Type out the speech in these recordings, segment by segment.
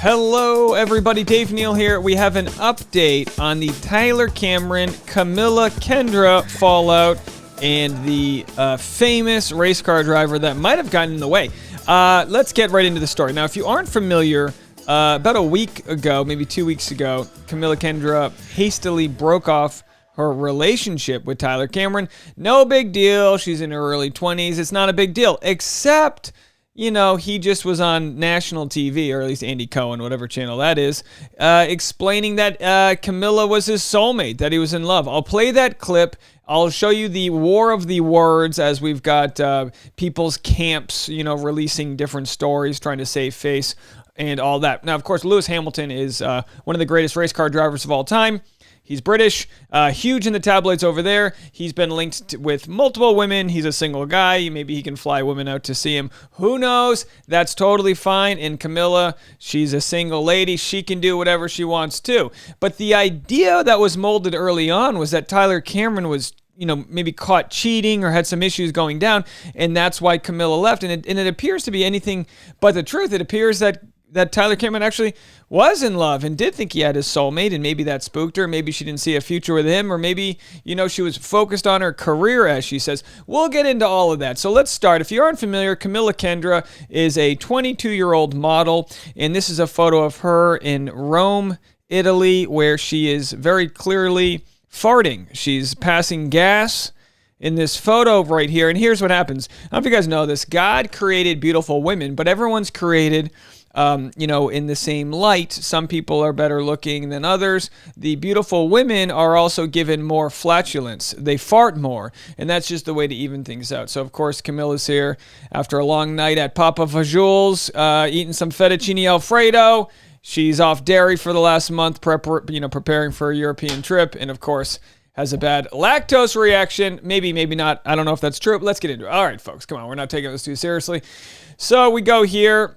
Hello, everybody. Dave Neal here. We have an update on the Tyler Cameron, Camila Kendra fallout and the famous race car driver that might have gotten in the way. Let's get right into the story. Now, if you aren't familiar, about a week ago, maybe 2 weeks ago, Camila Kendra hastily broke off her relationship with Tyler Cameron. No big deal. She's in her early 20s. It's not a big deal, except, you know, he just was on national TV, or at least Andy Cohen, whatever channel that is, explaining that Camilla was his soulmate, that he was in love. I'll play that clip. I'll show you the war of the words as we've got people's camps, you know, releasing different stories, trying to save face and all that. Now, of course, Lewis Hamilton is one of the greatest race car drivers of all time. He's British, huge in the tabloids over there. He's been linked with multiple women. He's a single guy. Maybe he can fly women out to see him. Who knows? That's totally fine. And Camilla, she's a single lady. She can do whatever she wants to. But the idea that was molded early on was that Tyler Cameron was, you know, maybe caught cheating or had some issues going down, and that's why Camilla left. And it appears to be anything but the truth. It appears that Tyler Cameron actually was in love and did think he had his soulmate, and maybe that spooked her. Maybe she didn't see a future with him, or maybe, you know, she was focused on her career, as she says. We'll get into all of that. So let's start. If you aren't familiar, Camila Kendra is a 22-year-old model, and this is a photo of her in Rome, Italy, where she is very clearly farting. She's passing gas in this photo right here, and here's what happens. I don't know if you guys know this. God created beautiful women, but everyone's created you know, in the same light. Some people are better looking than others. The beautiful women are also given more flatulence. They fart more, and that's just the way to even things out. So, of course, Camilla's here after a long night at Papa Vajul's, eating some fettuccine Alfredo. She's off dairy for the last month, preparing for a European trip, and, of course, has a bad lactose reaction. Maybe, maybe not. I don't know if that's true, but let's get into it. All right, folks, come on. We're not taking this too seriously. So we go here.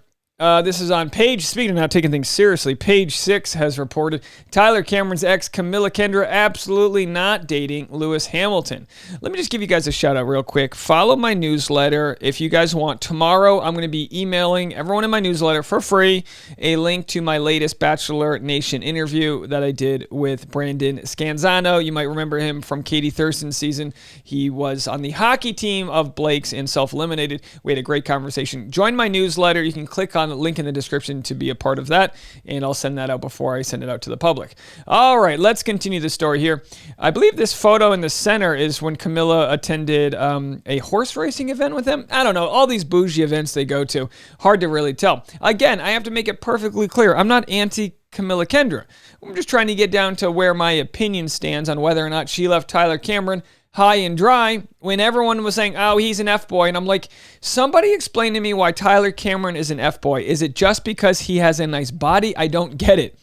This is on page, speaking of not taking things seriously, page 6 has reported Tyler Cameron's ex, Camila Kendra, absolutely not dating Lewis Hamilton. Let me just give you guys a shout out real quick. Follow my newsletter if you guys want. Tomorrow, I'm going to be emailing everyone in my newsletter for free a link to my latest Bachelor Nation interview that I did with Brandon Scanzano. You might remember him from Katie Thurston's season. He was on the hockey team of Blake's and self-eliminated. We had a great conversation. Join my newsletter. You can click on the link in the description to be a part of that, and I'll send that out before I send it out to the public. All right, let's continue the story here. I believe this photo in the center is when Camilla attended a horse racing event with him. I don't know, all these bougie events they go to. Hard to really tell. Again, I have to make it perfectly clear. I'm not anti-Camila Kendra. I'm just trying to get down to where my opinion stands on whether or not she left Tyler Cameron high and dry when everyone was saying, oh, he's an F-boy. And I'm like, somebody explain to me why Tyler Cameron is an F-boy. Is it just because he has a nice body? I don't get it.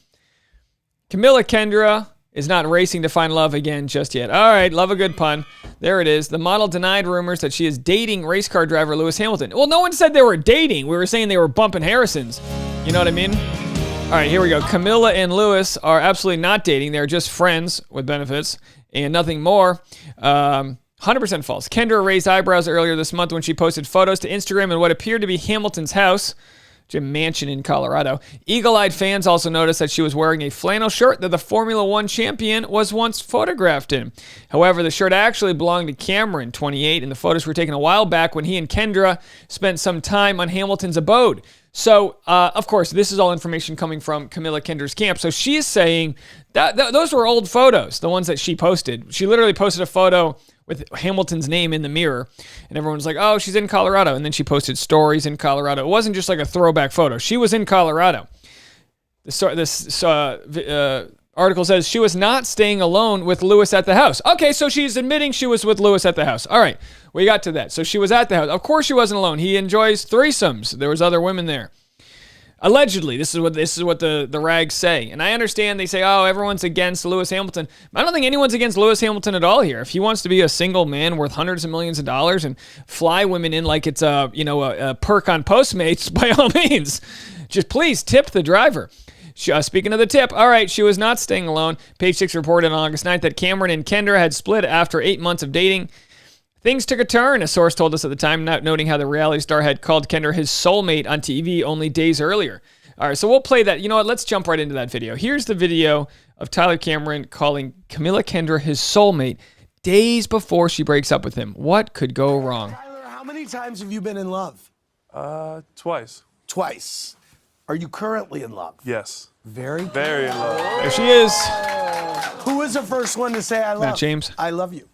Camila Kendra is not racing to find love again just yet. All right, love a good pun. There it is. The model denied rumors that she is dating race car driver Lewis Hamilton. Well, no one said they were dating. We were saying they were bumping Harrisons. You know what I mean? All right, here we go. Camilla and Lewis are absolutely not dating. They're just friends with benefits and nothing more. 100% false. Kendra raised eyebrows earlier this month when she posted photos to Instagram in what appeared to be Hamilton's house, a mansion in Colorado. Eagle-eyed fans also noticed that she was wearing a flannel shirt that the Formula One champion was once photographed in. However, the shirt actually belonged to Cameron, 28, and the photos were taken a while back when he and Kendra spent some time on Hamilton's abode. So, of course, this is all information coming from Camila Kendra's camp. So she is saying that those were old photos, the ones that she posted. She literally posted a photo with Hamilton's name in the mirror, and everyone's like, oh, she's in Colorado. And then she posted stories in Colorado. It wasn't just like a throwback photo. She was in Colorado. This article says she was not staying alone with Lewis at the house. Okay, so she's admitting she was with Lewis at the house. All right, we got to that. So she was at the house. Of course she wasn't alone. He enjoys threesomes. There was other women there. Allegedly, this is what the rags say. And I understand they say, oh, everyone's against Lewis Hamilton. I don't think anyone's against Lewis Hamilton at all here. If he wants to be a single man worth hundreds of millions of dollars and fly women in like it's a perk on Postmates, by all means, just please tip the driver. Speaking of the tip, all right, she was not staying alone. Page 6 reported on August 9th that Cameron and Kendra had split after 8 months of dating. Things took a turn, a source told us at the time, noting how the reality star had called Kendra his soulmate on TV only days earlier. All right, so we'll play that. You know what? Let's jump right into that video. Here's the video of Tyler Cameron calling Camila Kendra his soulmate days before she breaks up with him. What could go wrong? Tyler, how many times have you been in love? Twice. Twice. Are you currently in love? Yes. Very in love. There she is. Who was the first one to say I love? James. I love you.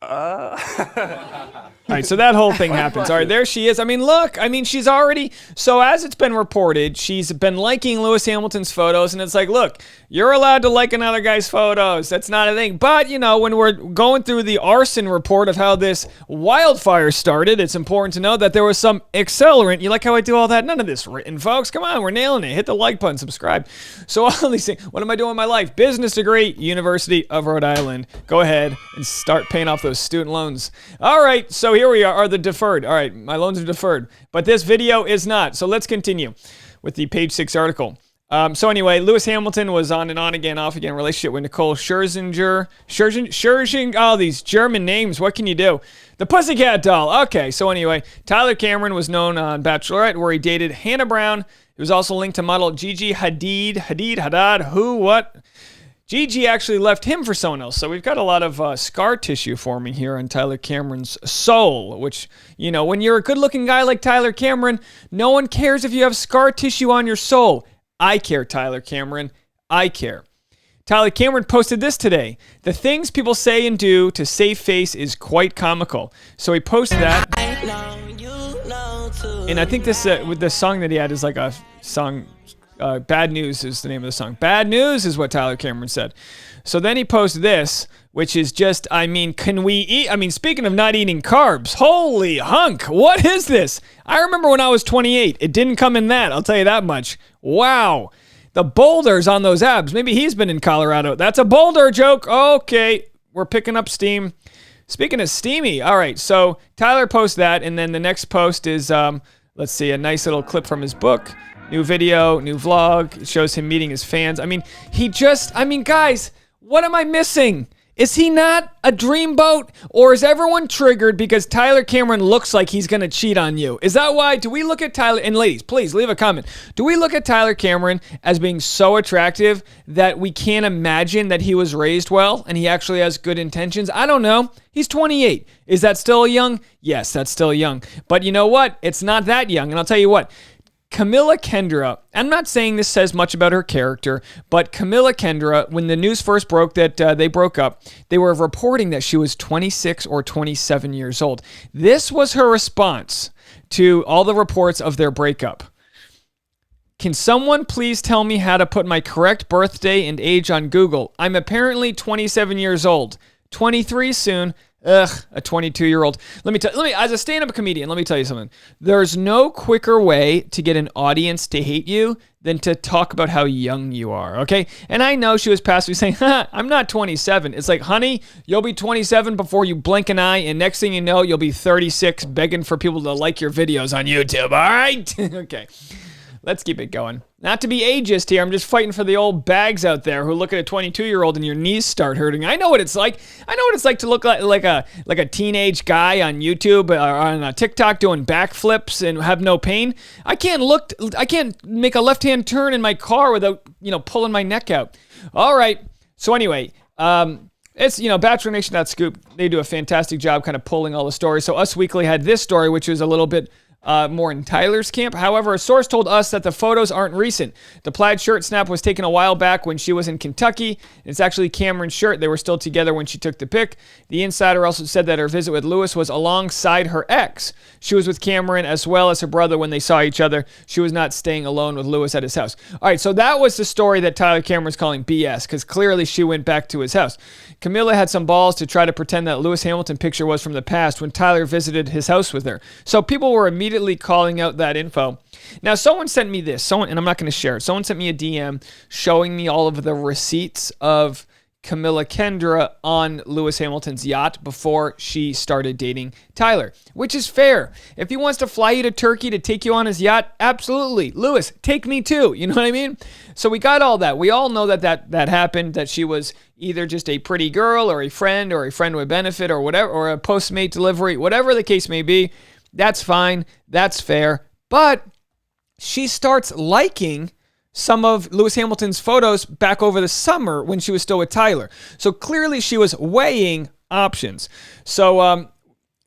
All right, so that whole thing happens. All right, there she is. I mean, look, she's already, so as it's been reported, she's been liking Lewis Hamilton's photos, and it's like, look, you're allowed to like another guy's photos. That's not a thing. But, you know, when we're going through the arson report of how this wildfire started, it's important to know that there was some accelerant. You like how I do all that? None of this written, folks. Come on, we're nailing it. Hit the like button, subscribe. So all these things, what am I doing with my life? Business degree, University of Rhode Island. Go ahead and start paying off those student loans. All right, so here we are the deferred. All right, my loans are deferred, but this video is not. So let's continue with the Page 6 article. So anyway, Lewis Hamilton was on and on again, off again relationship with Nicole Scherzinger, all these German names. What can you do? The Pussycat Doll. Okay, so anyway, Tyler Cameron was known on Bachelorette, where he dated Hannah Brown. He was also linked to model Gigi Hadid, who, what? Gigi actually left him for someone else. So we've got a lot of scar tissue forming here on Tyler Cameron's soul, which, you know, when you're a good-looking guy like Tyler Cameron, no one cares if you have scar tissue on your soul. I care, Tyler Cameron. I care. Tyler Cameron posted this today. The things people say and do to save face is quite comical. So he posted that. And I think this with the song that he had is like a song. Bad News is the name of the song. Bad News is what Tyler Cameron said. So then he posted this, which is just, can we eat? Speaking of not eating carbs, holy hunk, what is this? I remember when I was 28, it didn't come in that, I'll tell you that much. Wow. The boulders on those abs. Maybe he's been in Colorado. That's a boulder joke. Okay, we're picking up steam. Speaking of steamy, all right, so Tyler posted that, and then the next post is, let's see, a nice little clip from his book. New video, new vlog. It shows him meeting his fans. Guys, what am I missing? Is he not a dreamboat? Or is everyone triggered because Tyler Cameron looks like he's going to cheat on you? Is that why? Do we look at Tyler, and ladies, please leave a comment. Do we look at Tyler Cameron as being so attractive that we can't imagine that he was raised well and he actually has good intentions? I don't know. He's 28. Is that still young? Yes, that's still young. But you know what? It's not that young. And I'll tell you what. Camila Kendra, I'm not saying this says much about her character, but Camila Kendra, when the news first broke that they broke up, they were reporting that she was 26 or 27 years old. This was her response to all the reports of their breakup. Can someone please tell me how to put my correct birthday and age on Google? I'm apparently 27 years old. 23 soon. Ugh, a 22-year-old. Let me, as a stand-up comedian, let me tell you something. There's no quicker way to get an audience to hate you than to talk about how young you are, okay? And I know she was passively saying, I'm not 27. It's like, honey, you'll be 27 before you blink an eye, and next thing you know, you'll be 36 begging for people to like your videos on YouTube, all right? Okay. Let's keep it going. Not to be ageist here, I'm just fighting for the old bags out there who look at a 22-year-old and your knees start hurting. I know what it's like. I know what it's like to look like a teenage guy on YouTube or on TikTok doing backflips and have no pain. I can't make a left-hand turn in my car without, pulling my neck out. All right. So anyway, it's, Bachelor Nation.scoop. They do a fantastic job kind of pulling all the stories. So Us Weekly had this story, which was a little bit more in Tyler's camp. However, a source told us that the photos aren't recent. The plaid shirt snap was taken a while back when she was in Kentucky. It's actually Cameron's shirt. They were still together when she took the pic. The insider also said that her visit with Lewis was alongside her ex. She was with Cameron as well as her brother when they saw each other. She was not staying alone with Lewis at his house. All right, so that was the story that Tyler Cameron's calling BS, because clearly she went back to his house. Camilla had some balls to try to pretend that Lewis Hamilton picture was from the past when Tyler visited his house with her. So people were immediately calling out that info. Now, someone sent me this, and I'm not going to share it. Someone sent me a DM showing me all of the receipts of Camila Kendra on Lewis Hamilton's yacht before she started dating Tyler, which is fair. If he wants to fly you to Turkey to take you on his yacht, absolutely. Lewis, take me too. You know what I mean? So we got all that. We all know that happened, that she was either just a pretty girl or a friend with benefit or whatever, or a Postmate delivery, whatever the case may be. That's fine. That's fair. But she starts liking some of Lewis Hamilton's photos back over the summer when she was still with Tyler. So clearly she was weighing options. So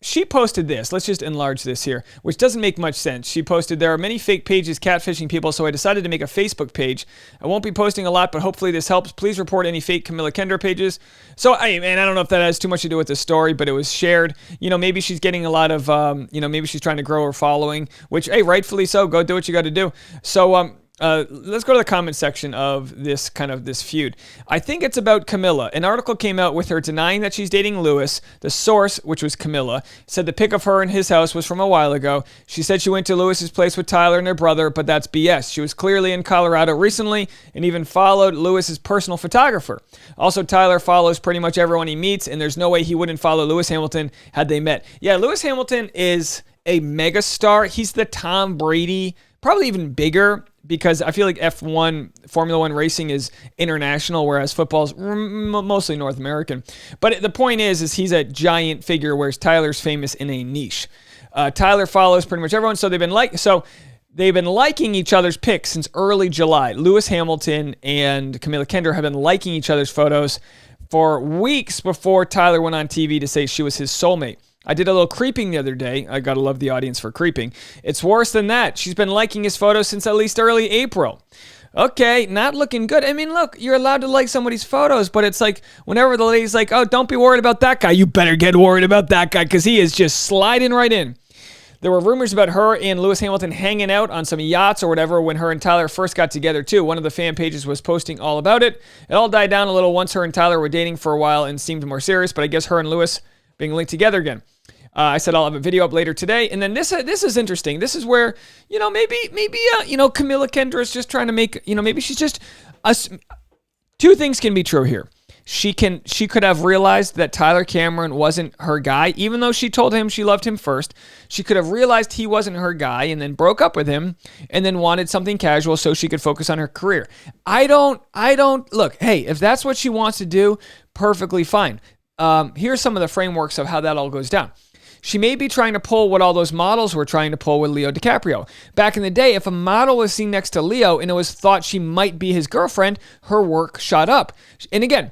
she posted this. Let's just enlarge this here, which doesn't make much sense. She posted, there are many fake pages catfishing people, so I decided to make a Facebook page. I won't be posting a lot, but hopefully this helps. Please report any fake Camila Kendra pages. So, I don't know if that has too much to do with the story, but it was shared. Maybe she's getting a lot of, maybe she's trying to grow her following, which, hey, rightfully so. Go do what you got to do. So, let's go to the comment section of this feud. I think it's about Camilla. An article came out with her denying that she's dating Lewis. The source, which was Camilla, said the pic of her in his house was from a while ago. She said she went to Lewis's place with Tyler and her brother, but that's BS. She was clearly in Colorado recently and even followed Lewis's personal photographer. Also, Tyler follows pretty much everyone he meets, and there's no way he wouldn't follow Lewis Hamilton had they met. Yeah, Lewis Hamilton is a megastar. He's the Tom Brady, probably even bigger, because I feel like F1, Formula One racing is international, whereas football's mostly North American. But the point is he's a giant figure, whereas Tyler's famous in a niche. Tyler follows pretty much everyone, so they've been liking each other's pics since early July. Lewis Hamilton and Camila Kendra have been liking each other's photos for weeks before Tyler went on TV to say she was his soulmate. I did a little creeping the other day. I gotta love the audience for creeping. It's worse than that. She's been liking his photos since at least early April. Okay, not looking good. I mean, look, you're allowed to like somebody's photos, but it's like whenever the lady's like, oh, don't be worried about that guy, you better get worried about that guy because he is just sliding right in. There were rumors about her and Lewis Hamilton hanging out on some yachts or whatever when her and Tyler first got together too. One of the fan pages was posting all about it. It all died down a little once her and Tyler were dating for a while and seemed more serious, but I guess her and Lewis being linked together again. I said I'll have a video up later today. And then this is interesting. This is where, maybe Camila Kendra is just trying to make, maybe she's just, two things can be true here. She could have realized that Tyler Cameron wasn't her guy, even though she told him she loved him first. She could have realized he wasn't her guy and then broke up with him and then wanted something casual so she could focus on her career. I don't look, hey, if that's what she wants to do, perfectly fine. Here's some of the frameworks of how that all goes down. She may be trying to pull what all those models were trying to pull with Leo DiCaprio. Back in the day, if a model was seen next to Leo and it was thought she might be his girlfriend, her work shot up. And again,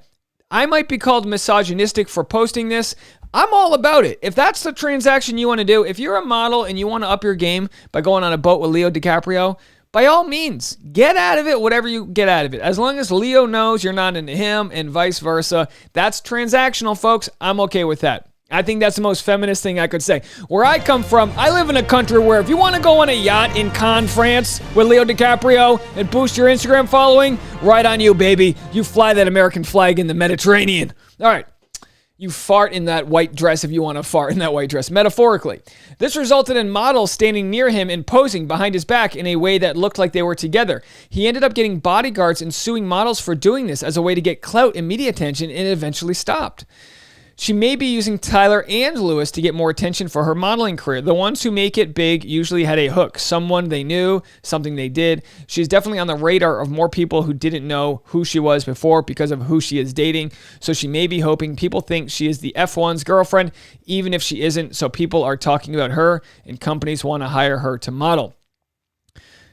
I might be called misogynistic for posting this. I'm all about it. If that's the transaction you want to do, if you're a model and you want to up your game by going on a boat with Leo DiCaprio, by all means, get out of it, whatever you get out of it. As long as Leo knows you're not into him and vice versa, that's transactional, folks. I'm okay with that. I think that's the most feminist thing I could say. Where I come from, I live in a country where if you want to go on a yacht in Cannes, France with Leo DiCaprio and boost your Instagram following, right on you, baby. You fly that American flag in the Mediterranean. All right. You fart in that white dress if you want to fart in that white dress, metaphorically. This resulted in models standing near him and posing behind his back in a way that looked like they were together. He ended up getting bodyguards and suing models for doing this as a way to get clout and media attention, and it eventually stopped. She may be using Tyler and Lewis to get more attention for her modeling career. The ones who make it big usually had a hook, someone they knew, something they did. She's definitely on the radar of more people who didn't know who she was before because of who she is dating. So she may be hoping people think she is the F1's girlfriend, even if she isn't. So people are talking about her and companies want to hire her to model.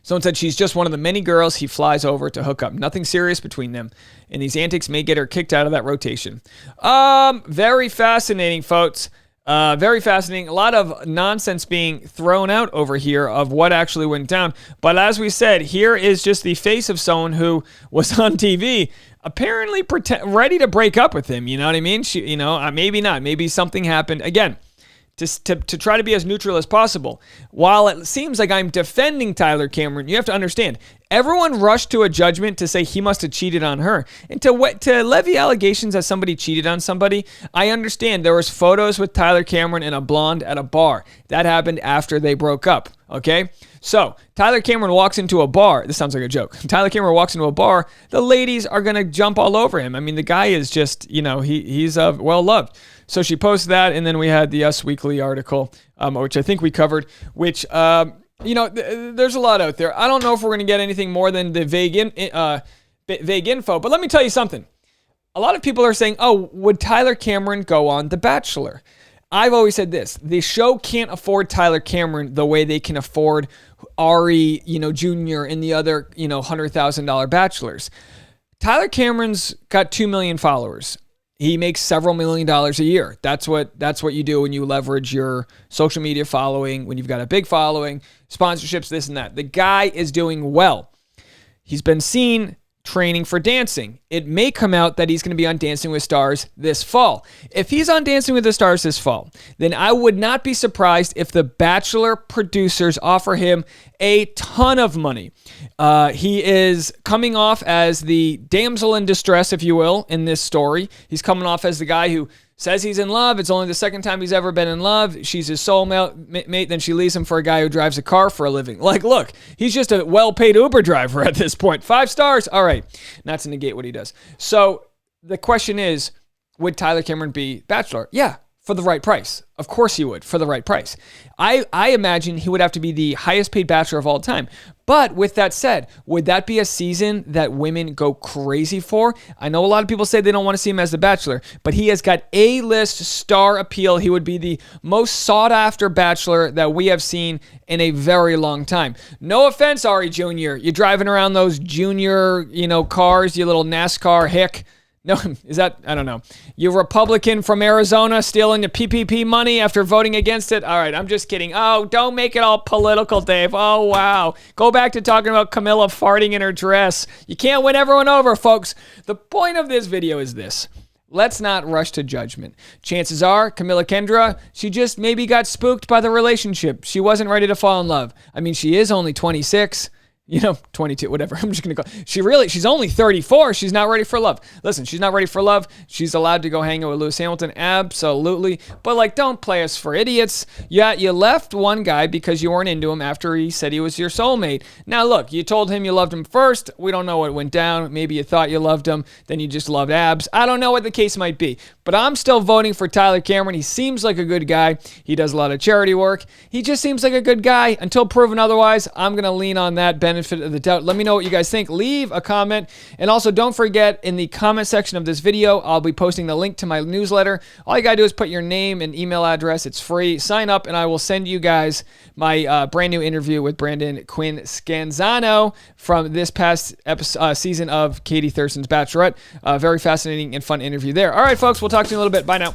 Someone said she's just one of the many girls he flies over to hook up. Nothing serious between them. And these antics may get her kicked out of that rotation. Very fascinating, folks. Very fascinating. A lot of nonsense being thrown out over here of what actually went down. But as we said, here is just the face of someone who was on TV, apparently ready to break up with him. You know what I mean? She, maybe not. Maybe something happened. Again, to try to be as neutral as possible. While it seems like I'm defending Tyler Cameron, you have to understand, everyone rushed to a judgment to say he must have cheated on her. And to levy allegations that somebody cheated on somebody, I understand there was photos with Tyler Cameron and a blonde at a bar. That happened after they broke up, okay? So, Tyler Cameron walks into a bar. This sounds like a joke. Tyler Cameron walks into a bar. The ladies are going to jump all over him. I mean, the guy is just, he's well-loved. So she posted that, and then we had the Us Weekly article, which I think we covered, which, there's a lot out there. I don't know if we're going to get anything more than the vague info, but let me tell you something. A lot of people are saying, oh, would Tyler Cameron go on The Bachelor? I've always said this. The show can't afford Tyler Cameron the way they can afford Ari, Jr. and the other, $100,000 bachelors. Tyler Cameron's got 2 million followers. He makes several $1 million a year. That's what you do when you leverage your social media following, when you've got a big following, sponsorships, this and that. The guy is doing well. He's been seen training for dancing. It may come out that he's going to be on Dancing with Stars this fall. If he's on Dancing with the Stars this fall, then I would not be surprised if the Bachelor producers offer him a ton of money. He is coming off as the damsel in distress, if you will, in this story. He's coming off as the guy who says he's in love. It's only the second time he's ever been in love. She's his soulmate. Then she leaves him for a guy who drives a car for a living. Like, look, he's just a well-paid Uber driver at this point. 5 stars. All right. Not to negate what he does. So the question is, would Tyler Cameron be Bachelor? Yeah, for the right price. Of course he would, for the right price. I imagine he would have to be the highest paid Bachelor of all time. But with that said, would that be a season that women go crazy for? I know a lot of people say they don't want to see him as the Bachelor, but he has got A-list star appeal. He would be the most sought-after Bachelor that we have seen in a very long time. No offense, Ari Jr. You're driving around those junior, cars, you little NASCAR hick. No, is that, I don't know. You Republican from Arizona stealing the PPP money after voting against it? All right, I'm just kidding. Oh, don't make it all political, Dave. Oh, wow. Go back to talking about Camilla farting in her dress. You can't win everyone over, folks. The point of this video is this. Let's not rush to judgment. Chances are, Camila Kendra, she just maybe got spooked by the relationship. She wasn't ready to fall in love. I mean, she is only 26. 22, whatever. I'm just going to go. She's only 34. She's not ready for love. Listen, she's not ready for love. She's allowed to go hang out with Lewis Hamilton. Absolutely. But don't play us for idiots. Yeah, you left one guy because you weren't into him after he said he was your soulmate. Now, look, you told him you loved him first. We don't know what went down. Maybe you thought you loved him. Then you just loved abs. I don't know what the case might be. But I'm still voting for Tyler Cameron. He seems like a good guy. He does a lot of charity work. He just seems like a good guy. Until proven otherwise, I'm going to lean on that benefit of the doubt. Let me know what you guys think. Leave a comment. And also, don't forget, in the comment section of this video, I'll be posting the link to my newsletter. All you got to do is put your name and email address. It's free. Sign up, and I will send you guys my brand new interview with Brandon Quinn Scanzano from this past season of Katie Thurston's Bachelorette. Very fascinating and fun interview there. All right, folks, we'll talk to you in a little bit. Bye now.